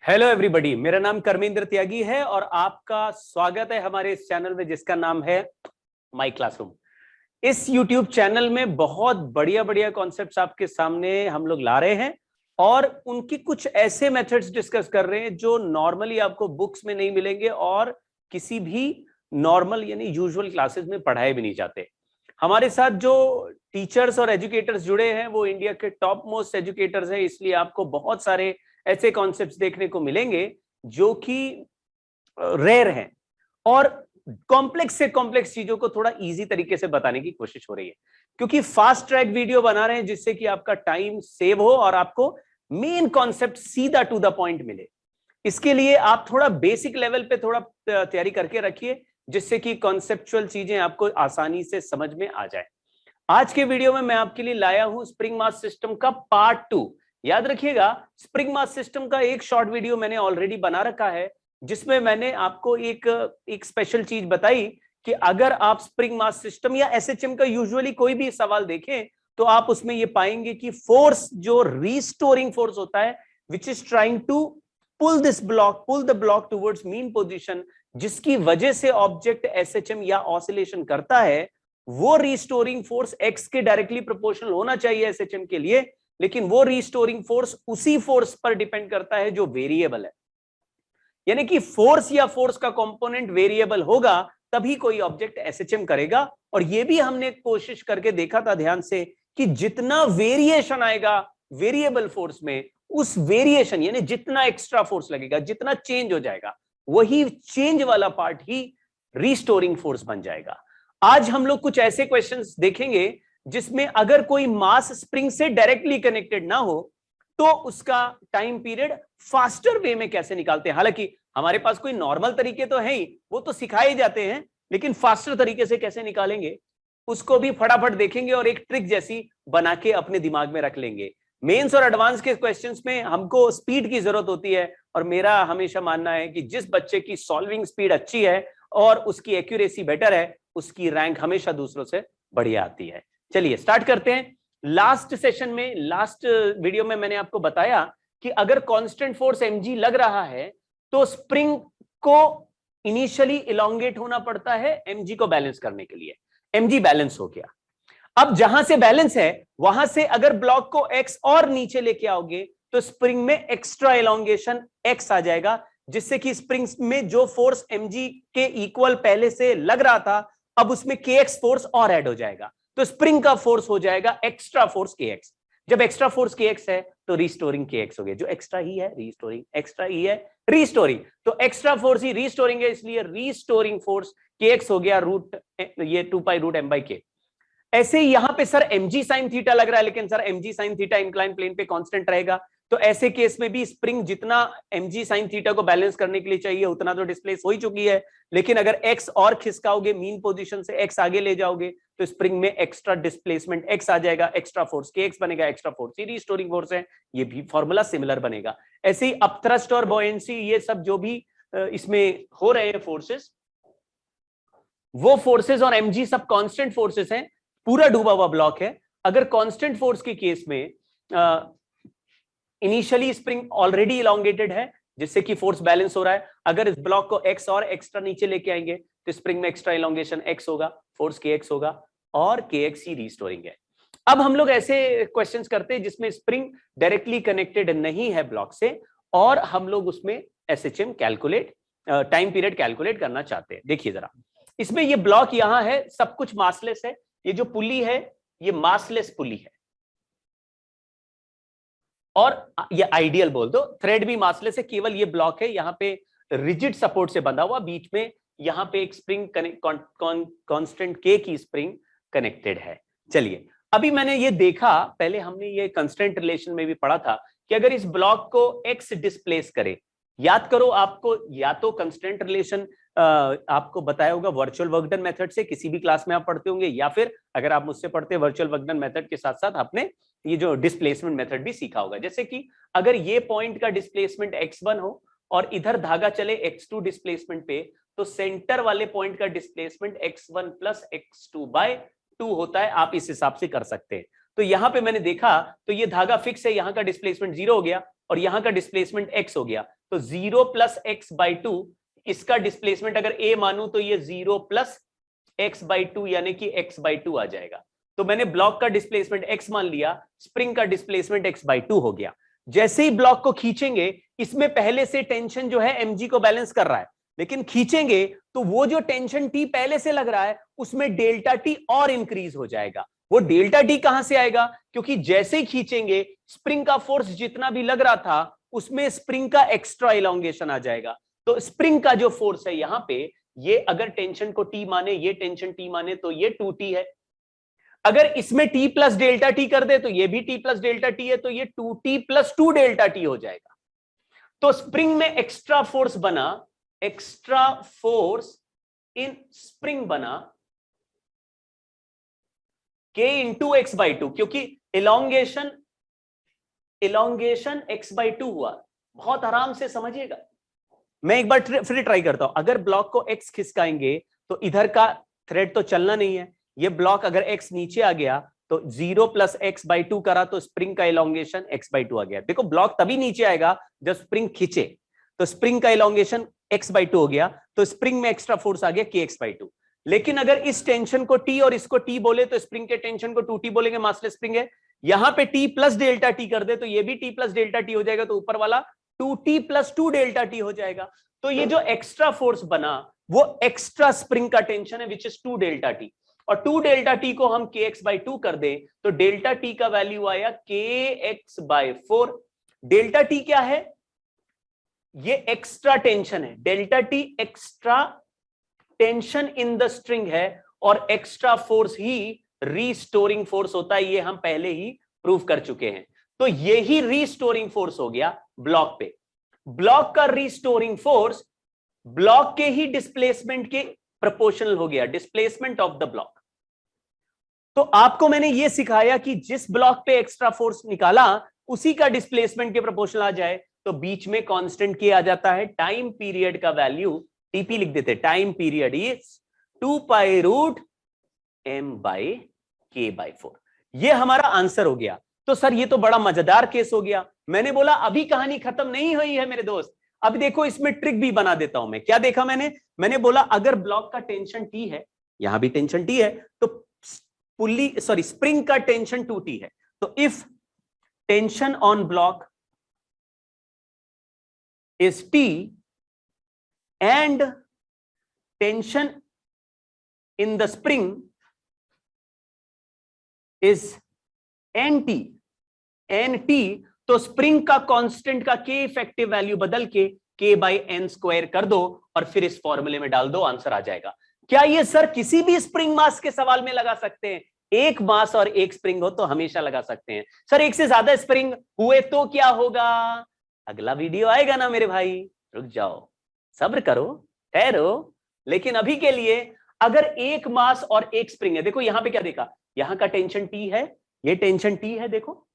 Hello everybody, मेरा नाम कर्मेंद्र त्यागी है और आपका स्वागत है हमारे इस चैनल में जिसका नाम है माय क्लासरूम। इस यूट्यूब चैनल में बहुत बढ़िया बढ़िया कॉन्सेप्ट्स आपके सामने हम लोग ला रहे हैं और उनकी कुछ ऐसे मेथड्स डिस्कस कर रहे हैं जो नॉर्मली आपको बुक्स में नहीं मिलेंगे और किसी भी नॉर्मल यानी यूजुअल क्लासेस में पढ़ाए भी नहीं जाते। हमारे साथ जो टीचर्स और एजुकेटर्स जुड़े हैं वो इंडिया के टॉप मोस्ट एजुकेटर्स हैं, इसलिए आपको बहुत सारे ऐसे कॉन्सेप्ट्स देखने को मिलेंगे जो कि रेयर हैं और कॉम्प्लेक्स से कॉम्प्लेक्स चीजों को थोड़ा इजी तरीके से बताने की कोशिश हो रही है, क्योंकि फास्ट ट्रैक वीडियो बना रहे हैं जिससे कि आपका टाइम सेव हो और आपको मेन कॉन्सेप्ट सीधा टू द पॉइंट मिले। इसके लिए आप थोड़ा बेसिक लेवल पे थोड़ा तैयारी करके रखिए जिससे कि कॉन्सेप्चुअल चीजें आपको आसानी से समझ में आ जाए। आज के वीडियो में मैं आपके लिए लाया हूं स्प्रिंग मास सिस्टम का पार्ट 2। याद रखिएगा, स्प्रिंग मास सिस्टम का एक शॉर्ट वीडियो मैंने ऑलरेडी बना रखा है जिसमें मैंने आपको एक स्पेशल चीज बताई कि अगर आप स्प्रिंग मास सिस्टम या एसएचएम का यूजुअली कोई भी सवाल देखें तो आप उसमें ये पाएंगे कि फोर्स जो रीस्टोरिंग फोर्स होता है which is trying to pull the block towards mean position, जिसकी वजह से ऑब्जेक्ट एसएचएम या ऑसिलेशन करता है, वो रीस्टोरिंग फोर्स एक्स के डायरेक्टली प्रोपोर्शनल होना चाहिए एसएचएम के लिए, लेकिन वो रीस्टोरिंग फोर्स उसी फोर्स पर डिपेंड करता है जो वेरिएबल है। यानी कि फोर्स या फोर्स का कंपोनेंट वेरिएबल होगा तभी कोई ऑब्जेक्ट एसएचएम करेगा। और ये भी हमने कोशिश करके देखा था ध्यान से कि जितना वेरिएशन आएगा वेरिएबल फोर्स में, उस वेरिएशन यानी जितना एक्स्ट्रा फोर्स लगेगा, जितना चेंज हो जाएगा, वही चेंज वाला पार्ट ही रीस्टोरिंग फोर्स बन जाएगा। आज हम लोग कुछ ऐसे क्वेश्चंस देखेंगे जिसमें अगर कोई मास स्प्रिंग से डायरेक्टली कनेक्टेड ना हो तो उसका टाइम पीरियड फास्टर वे में कैसे निकालते हैं। हालांकि हमारे पास कोई नॉर्मल तरीके तो है ही, वो तो सिखाए जाते हैं, लेकिन फास्टर तरीके से कैसे निकालेंगे उसको भी फटाफट देखेंगे और एक ट्रिक जैसी बना के अपने दिमाग में रख लेंगे। मेंस और एडवांस के क्वेश्चंस में हमको स्पीड की जरूरत होती है और मेरा हमेशा मानना है कि जिस बच्चे की सॉल्विंग स्पीड अच्छी है और उसकी एक्यूरेसी बेटर है, उसकी रैंक हमेशा दूसरों से बढ़िया आती है। चलिए स्टार्ट करते हैं। लास्ट सेशन में, लास्ट वीडियो में मैंने आपको बताया कि अगर कांस्टेंट फोर्स mg लग रहा है तो स्प्रिंग को इनिशियली इलोंगेट होना पड़ता है mg को बैलेंस करने के लिए। mg बैलेंस हो गया। अब जहां से बैलेंस है वहां से अगर ब्लॉक को x और नीचे लेके आओगे तो स्प्रिंग में एक्स्ट्रा इलोंगेशन x आ जाएगा, जिससे कि स्प्रिंग में जो फोर्स mg के इक्वल पहले से लग रहा था अब उसमें kx फोर्स और ऐड हो जाएगा, तो स्प्रिंग का फोर्स हो जाएगा एक्स्ट्रा फोर्स kx। जब एक्स्ट्रा फोर्स kx है तो रीस्टोरिंग kx हो गया, जो एक्स्ट्रा ही है रीस्टोरिंग, एक्स्ट्रा ही है रीस्टोरिंग, तो एक्स्ट्रा फोर्स ही रीस्टोरिंग है, इसलिए रीस्टोरिंग फोर्स kx हो गया रूट ये 2 pi root m by k। ऐसे ही यहां पे सर mg sin थीटा लग रहा है, लेकिन sir mg sin theta incline plane पे कांस्टेंट रहेगा, तो ऐसे केस में भी स्प्रिंग जितना mg sin थीटा को बैलेंस करने के लिए चाहिए उतना तो डिस्प्लेस हो ही चुकी है, लेकिन अगर x और खिसकाओगे मीन पोजीशन से x आगे ले जाओगे तो स्प्रिंग में एक्स्ट्रा डिस्प्लेसमेंट x आ जाएगा, एक्स्ट्रा फोर्स kx बनेगा, एक्स्ट्रा फोर्स ही रीस्टोरिंग फोर्स है, ये भी फॉर्मूला सिमिलर बनेगा। ऐसे ही अपथ्रस्ट और बॉयंसी ये सब जो भी इसमें हो रहे हैं फोर्सेस, वो फोर्सेस और mg सब कांस्टेंट फोर्सेस हैं, पूरा डूबा हुआ ब्लॉक है। अगर कांस्टेंट फोर्स के केस में इनिशियली स्प्रिंग ऑलरेडी इलोंगेटेड है जिससे कि फोर्स बैलेंस हो रहा है, अगर इस ब्लॉक को x और एक्स्ट्रा नीचे लेके आएंगे तो स्प्रिंग में एक्स्ट्रा इलोंगेशन x होगा, फोर्स kx होगा और kx ही रीस्टोरिंग है। अब हम लोग ऐसे क्वेश्चंस करते हैं जिसमें स्प्रिंग डायरेक्टली कनेक्टेड नहीं है ब्लॉक से और हम लोग उसमें SHM calculate, time period calculate करना चाहते हैं। देखिए जरा, इसमें ये ब्लॉक यहां है, सब कुछ मासलेस है, ये जो पुली है ये मासलेस पुली है और ये आइडियल बोल दो, थ्रेड भी मासलेस है, केवल ये ब्लॉक है यहाँ पे रिजिड सपोर्ट से बंधा हुआ, बीच में यहाँ पे एक स्प्रिंग कांस्टेंट k की स्प्रिंग कनेक्टेड है। चलिए अभी मैंने ये देखा, पहले हमने ये कांस्टेंट रिलेशन में भी पढ़ा था कि अगर इस ब्लॉक को x डिस्प्लेस करे, याद करो आपको या तो कांस्टेंट रिलेशन आपको बताया होगा वर्चुअल वर्क डन मेथड से, किसी भी क्लास में आप पढ़ते होंगे, या फिर अगर आप मुझसे पढ़ते वर्चुअल वर्क डन मेथड के साथ साथ आपने ये जो डिस्प्लेसमेंट मेथड भी सीखा होगा। जैसे कि अगर ये पॉइंट का डिस्प्लेसमेंट x1 हो और इधर धागा चले x2 डिस्प्लेसमेंट पे, तो सेंटर वाले पॉइंट का displacement x1 plus x2 bye 2 होता है। आप इस हिसाब से कर सकते हैं। तो यहां पे मैंने देखा तो ये धागा फिक्स है, यहां का डिस्प्लेसमेंट 0 हो गया और यहां का डिस्प्लेसमेंट x हो गया, तो 0 + x/2, इसका डिस्प्लेसमेंट अगर a मानूं तो ये 0 + x/2 यानी कि x/2 आ जाएगा। तो मैंने ब्लॉक का डिस्प्लेसमेंट x मान लिया, स्प्रिंग का डिस्प्लेसमेंट x/2 हो गया। जैसे ही ब्लॉक को खींचेंगे, इसमें पहले से टेंशन जो है mg को बैलेंस कर रहा है, लेकिन खींचेंगे तो वो जो टेंशन T पहले से लग रहा है उसमें डेल्टा T और इंक्रीज हो जाएगा। वो डेल्टा T कहां से आएगा? क्योंकि जैसे ही खींचेंगे स्प्रिंग का फोर्स जितना भी लग रहा था उसमें स्प्रिंग का एक्स्ट्रा इलॉन्गेशन आ जाएगा। तो स्प्रिंग का जो फोर्स है यहां पे, ये अगर टेंशन को T माने, ये टेंशन T माने, तो ये 2T है। अगर इसमें T + डेल्टा T कर दे तो ये भी T + डेल्टा T है, तो ये 2T + 2 डेल्टा T हो जाएगा। तो स्प्रिंग में एक्स्ट्रा फोर्स बना, एक्स्ट्रा फोर्स इन स्प्रिंग बना K × x/2, क्योंकि इलॉन्गेशन x/2 हुआ। बहुत आराम से समझिएगा, मैं एक बार फिर ट्राई करता हूं। अगर ब्लॉक को x खिसकाएंगे तो इधर का थ्रेड तो चलना नहीं है, ये ब्लॉक अगर x नीचे आ गया तो 0 + x/2 करा तो स्प्रिंग का इलॉन्गेशन x/2 आ गया। देखो ब्लॉक तभी नीचे आएगा जब स्प्रिंग खींचे, तो स्प्रिंग का इलॉन्गेशन x/2 हो गया, तो स्प्रिंग में एक्स्ट्रा फोर्स आ गया kx/2। लेकिन अगर इस टेंशन को T और इसको T बोले तो स्प्रिंग के टेंशन को 2T बोलेंगे, मासलेस स्प्रिंग है। यहां पे T + डेल्टा T कर दे तो ये भी T + डेल्टा T हो जाएगा, तो ऊपर वाला 2T + 2 डेल्टा T हो जाएगा। तो ये जो एक्स्ट्रा फोर्स बना वो एक्स्ट्रा स्प्रिंग का टेंशन है, विच इज 2 डेल्टा T। और 2 डेल्टा T को हम kx/2 कर दे तो डेल्टा T का वैल्यू आया kx/4। डेल्टा T क्या है? ये एक्स्ट्रा टेंशन है। Delta T extra tension in the string है, और एक्स्ट्रा फोर्स ही रीस्टोरिंग फोर्स होता है, ये हम पहले ही प्रूव कर चुके हैं। तो ये ही रीस्टोरिंग फोर्स हो गया ब्लॉक पे। ब्लॉक का रीस्टोरिंग फोर्स ब्लॉक के ही डिस्प्लेसमेंट के प्रोपोर्शनल हो गया, डिस्प्लेसमेंट ऑफ द ब्लॉक। तो आपको मैंने ये सिखाया कि जिस ब्लॉक पे एक्स्ट्रा फोर्स निकाला उसी का डिस्प्लेसमेंट के प्रोपोर्शनल आ जाए तो बीच में कांस्टेंट के आ जाता है। टाइम पीरियड का वैल्यू टीपी लिख देते, टाइम पीरियड इज 2π√m/k/4। ये हमारा आंसर हो गया। तो सर ये तो बड़ा मजेदार केस हो गया। मैंने बोला अभी कहानी खत्म नहीं हुई है मेरे दोस्त, अब देखो इसमें ट्रिक भी बना देता हूं मैं। क्या देखा मैंने बोला अगर ब्लॉक का टेंशन T है, यहां भी टेंशन T है, तो स्प्रिंग का टेंशन 2T है। तो if tension on block is T and tension in the spring is NT, तो स्प्रिंग का कांस्टेंट का K इफेक्टिव वैल्यू बदल के K/n² कर दो और फिर इस फॉर्मूले में डाल दो, आंसर आ जाएगा। क्या ये सर किसी भी स्प्रिंग मास के सवाल में लगा सकते हैं? एक मास और एक स्प्रिंग हो तो हमेशा लगा सकते हैं। सर एक से ज्यादा स्प्रिंग हुए तो क्या होगा? अगला वीडियो आएगा ना मेरे भाई, रुक जाओ, सब्र करो, ठहरो। लेकिन अभी के लिए अगर एक मास और एक स्प्रिंग है, देखो यहां पे क्या देखा, यहां का टेंशन T है, ये टेंशन T है देखो,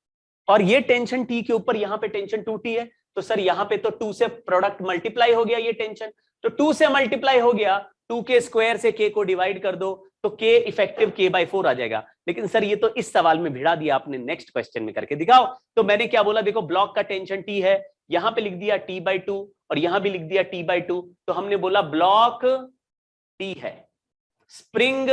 और ये टेंशन T के ऊपर यहां पे टेंशन 2T है। तो सर यहां पे तो 2 से प्रोडक्ट मल्टीप्लाई हो गया, ये टेंशन तो 2 से मल्टीप्लाई हो गया, 2 के स्क्वायर से K को डिवाइड कर दो तो K इफेक्टिव K/4 आ जाएगा। लेकिन सर ये तो इस सवाल में भिड़ा दिया आपने, नेक्स्ट क्वेश्चन में करके दिखाओ। तो मैंने क्या बोला, देखो ब्लॉक का टेंशन T है, यहां पे लिख दिया T/2 और यहां भी लिख दिया T/2। तो हमने बोला ब्लॉक T है, स्प्रिंग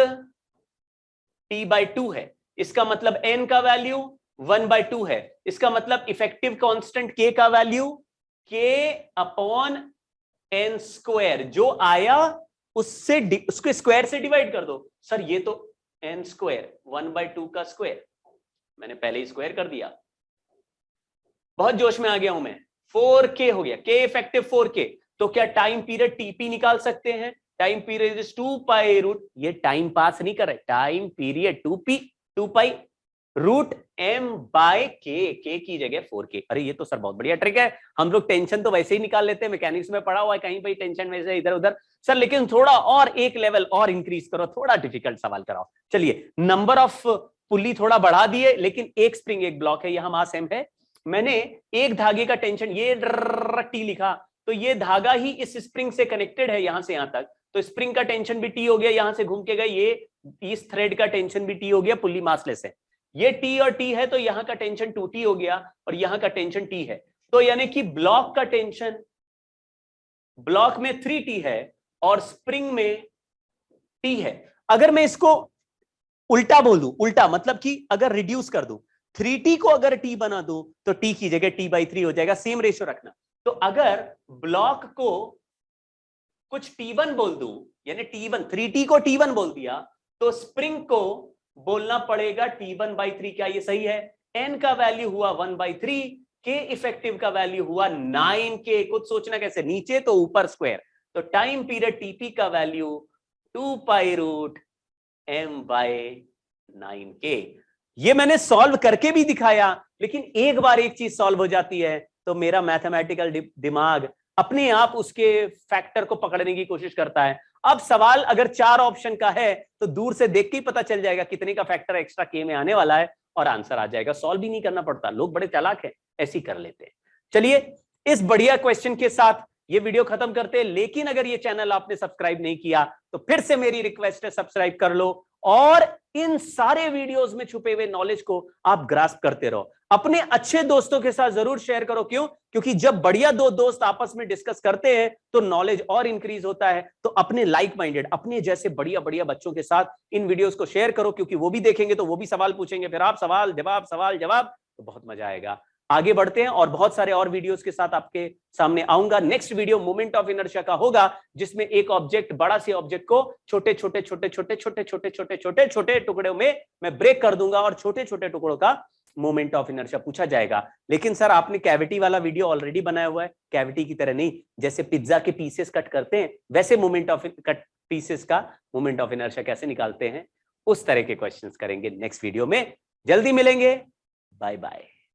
T/2 है, इसका मतलब n का वैल्यू 1/2 है, इसका मतलब इफेक्टिव कांस्टेंट K का वैल्यू K/n², जो आया उसके स्क्वायर से डिवाइड कर दो। सर ये तो n², 1/2 का स्क्वायर, मैंने पहले ही स्क्वायर कर दिया, बहुत जोश में आ गया हूं मैं। 4K हो गया, K इफेक्टिव 4K। तो क्या टाइम पीरियड TP निकाल सकते हैं? टाइम पीरियड इज 2π√, ये टाइम पास नहीं कर रहे, टाइम पीरियड 2π√m/K, K की जगह 4K। अरे ये तो सर बहुत बढ़िया ट्रिक है, हम लोग टेंशन तो वैसे ही निकाल लेते हैं, मैकेनिक्स में पढ़ा हुआ है कहीं पे टेंशन वैसे इधर उधर। सर लेकिन थोड़ा और एक लेवल और इंक्रीज करो, थोड़ा डिफिकल्ट सवाल कराओ। चलिए नंबर ऑफ पुल्ली थोड़ा बढ़ा दिए, लेकिन एक स्प्रिंग एक ब्लॉक है, यहां मास m है। मैंने एक धागे का टेंशन ये T लिखा, तो ये धागा ही इस स्प्रिंग से कनेक्टेड है यहां से यहां तक, तो स्प्रिंग का टेंशन भी T हो गया, यहां से घूम के गए, ये इस थ्रेड का टेंशन भी T हो गया, पुल्ली मासलेस है। ये T और T है तो यहां का टेंशन 2T हो गया और यहां का टेंशन T है, तो यानी कि ब्लॉक का टेंशन, ब्लॉक में 3T है और स्प्रिंग में T है। अगर मैं इसको उल्टा बोल दूं, उल्टा मतलब कि अगर रिड्यूस कर दूं, 3T को अगर T बना दूं तो T की जगह T/3 हो जाएगा, सेम रेशियो रखना। तो अगर ब्लॉक को कुछ T1 बोल दूं, यानी T1, 3T को T1 बोल दिया, तो स्प्रिंग को बोलना पड़ेगा T1/3। क्या ये सही है? N का वैल्यू हुआ 1/3, K इफेक्टिव का वैल्यू हुआ 9K। कुछ सोचना कैसे, नीचे तो ऊपर स्क्वायर, तो टाइम पीरियड TP का वैल्यू 2π√m/9K। ये मैंने सॉल्व करके भी दिखाया, लेकिन एक बार एक चीज सॉल्व हो जाती है तो मेरा मैथमेटिकल दिमाग अपने आप उसके फैक्टर को पकड़ने की कोशिश करता है। अब सवाल अगर 4 ऑप्शन का है तो दूर से देख के ही पता चल जाएगा कितने का फैक्टर एक्स्ट्रा K में आने वाला है और आंसर आ जाएगा। सॉल्व भी नहीं करना पड़ता, लोग बड़े चालाक हैं, ऐसे ही कर लेते हैं। चलिए इस बढ़िया क्वेश्चन के साथ ये वीडियो खत्म करते हैं, लेकिन अगर ये चैनल आपने सब्सक्राइब नहीं किया तो फिर से मेरी रिक्वेस्ट है, सब्सक्राइब कर लो और इन सारे वीडियोस में छुपे हुए नॉलेज को आप ग्रास्प करते रहो। अपने अच्छे दोस्तों के साथ जरूर शेयर करो। क्यों? क्योंकि जब बढ़िया दो दोस्त आपस में डिस्कस करते हैं तो नॉलेज और इंक्रीज होता है। तो अपने लाइक माइंडेड, अपने जैसे बढ़िया बढ़िया बच्चों के साथ इन वीडियोस को शेयर करो, क्योंकि वो भी देखेंगे तो वो भी सवाल पूछेंगे, फिर आप सवाल जवाब, तो बहुत मजा आएगा। आगे बढ़ते हैं और बहुत सारे और वीडियोस के साथ आपके सामने आऊंगा। Next video moment of inertia का होगा, जिसमें एक ऑब्जेक्ट, बड़ा से ऑब्जेक्ट को छोटे छोटे टुकड़ों में मैं ब्रेक कर दूंगा और छोटे छोटे टुकड़ों का मोमेंट ऑफ इनर्शिया पूछा जाएगा। लेकिन सर आपने कैविटी वाला वीडियो ऑलरेडी बनाया हुआ है। कैविटी की तरह नहीं, जैसे पिज्जा के पीसेस कट करते हैं वैसे मोमेंट ऑफ कट पीसेस का मोमेंट ऑफ इनर्शिया कैसे निकालते हैं, उस तरह के क्वेश्चंस करेंगे नेक्स्ट वीडियो में। जल्दी मिलेंगे, बाय बाय।